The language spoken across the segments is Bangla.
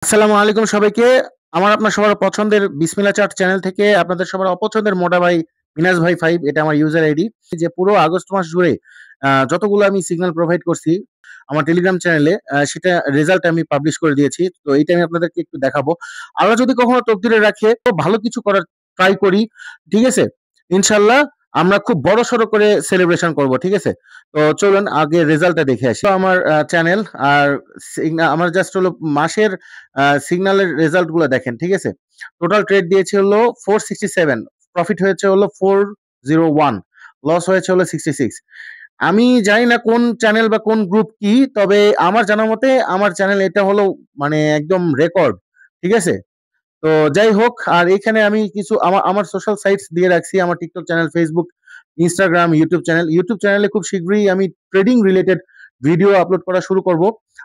আসসালামু আলাইকুম সবাইকে। আমার আপনার সবার পছন্দের বিসমিল্লাহ চার্ট চ্যানেল থেকে আপনাদের সবার অপছন্দের মোটা ভাই মিনাজ ভাই 5 এটা আমার ইউজার আইডি। যে পুরো আগস্ট মাস জুড়ে যতগুলো আমি সিগন্যাল প্রোভাইড করছি আমার টেলিগ্রাম চ্যানেলে সেটা রেজাল্ট আমি পাবলিশ করে দিয়েছি। তো এইটা আমি আপনাদেরকে একটু দেখাবো। আল্লাহ যদি কখনো তকদিরে রাখে তো ভালো কিছু করার ট্রাই করি। ঠিক আছে? ইনশাআল্লাহ আমরা খুব বড়সড় করে সেলিব্রেশন করব। ঠিক আছে? তো চলুন আগে রেজাল্টটা দেখে আসি। তো আমার চ্যানেল আর আমার জাস্ট হলো মাসের সিগন্যালের রেজাল্ট গুলো দেখেন। ঠিক আছে? টোটাল ট্রেড দিয়েছে হলো 467, প্রফিট হয়েছে হলো 401, লস হয়েছে হলো 66। আমি জানি না কোন চ্যানেল বা কোন গ্রুপ কি, তবে আমার জানা মতে আমার চ্যানেল এটা হলো মানে একদম রেকর্ড। ঠিক আছে? তো যাই হোক, আর এখানে আমি কিছু আমার আমার সোশ্যাল সাইটস দিয়ে রাখছি, আমার TikTok channel, Facebook, Instagram, YouTube চ্যানেলে খুব শীঘ্রই আমি ট্রেডিং রিলেটেড ভিডিও আপলোড করা শুরু করব।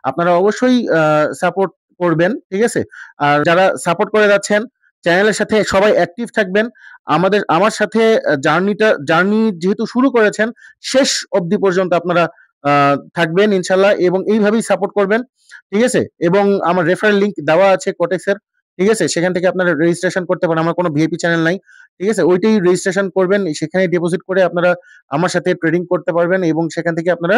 আপনারা অবশ্যই সাপোর্ট করবেন। ঠিক আছে? আর যারা সাপোর্ট করে যাচ্ছেন চ্যানেলের সাথে সবাই অ্যাক্টিভ থাকবেন। আমার সাথে জার্নি যেহেতু শুরু করেছেন, শেষ অবধি পর্যন্ত আপনারা থাকবেন ইনশাল্লাহ, এবং এইভাবেই সাপোর্ট করবেন। ঠিক আছে? এবং আমার রেফারেল লিংক দেওয়া আছে কোটেক্সের। ঠিক আছে? সেখান থেকে আপনারা রেজিস্ট্রেশন করতে পারেন। আমার কোনো ভিআইপি চ্যানেল নাই। ঠিক আছে? ওইটাই রেজিস্ট্রেশন করবেন। সেখানে ডিপোজিট করে আপনারা আমার সাথে ট্রেডিং করতে পারবেন এবং সেখান থেকে আপনারা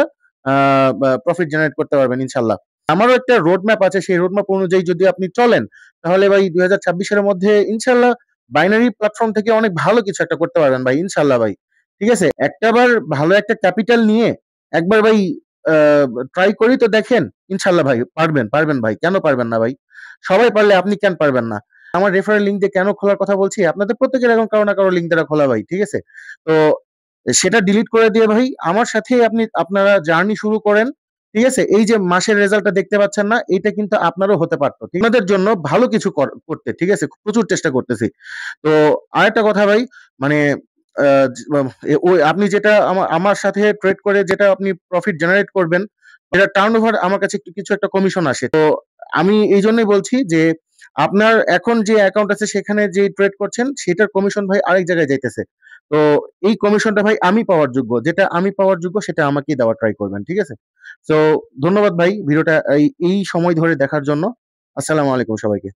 প্রফিট জেনারেট করতে পারবেন ইনশাআল্লাহ। আমারও একটা রোড ম্যাপ আছে। সেই রোড ম্যাপ অনুযায়ী যদি আপনি চলেন তাহলে ভাই 2026 এর মধ্যে ইনশাআল্লাহ বাইনারি প্ল্যাটফর্ম থেকে অনেক ভালো কিছু একটা করতে পারবেন ভাই ইনশাআল্লাহ ভাই। ঠিক আছে? একটাবার ভালো একটা ক্যাপিটাল নিয়ে একবার ভাই আ ট্রাই করি তো দেখেন। ইনশাআল্লাহ ভাই পারবেন ভাই। কেন পারবেন না ভাই? সবাই পারলে আপনি কেন পারবেন না? আমার রেফারেল লিংক দিয়ে কেন খোলার কথা বলছি? আপনাদের প্রত্যেকের এখন কারো না কারো লিংক দ্বারা খোলা ভাই। ঠিক আছে? তো সেটা ডিলিট করে দিয়ে ভাই আমার সাথে আপনারা জার্নি শুরু করেন। ঠিক আছে? এই যে মাসের রেজাল্টটা দেখতে পাচ্ছেন না? এইটা কিন্তু আপনারও হতে পারত। আপনাদের জন্য ভালো কিছু করতে। ঠিক আছে? প্রচুর চেষ্টা করতেছি। তো আরেকটা কথা ভাই, মানে আ ওই আপনি যেটা আমার সাথে ট্রেড করে যেটা আপনি প্রফিট জেনারেট করবেন, এটা টার্নওভার আমার কাছে কিছু একটা কমিশন আসে। তো আমি এইজন্যই বলছি যে আপনার এখন যে অ্যাকাউন্ট আছে সেখানে যে ট্রেড করছেন সেটার কমিশন ভাই আরেক জায়গায় যাইতেছে। তো এই কমিশনটা ভাই আমি পাওয়ার যোগ্য। যেটা আমি পাওয়ার যোগ্য সেটা আমাকেই দেওয়ার ট্রাই করবেন। ঠিক আছে? সো ধন্যবাদ ভাই ভিডিওটা এই সময় ধরে দেখার জন্য। আসসালামু আলাইকুম সবাইকে।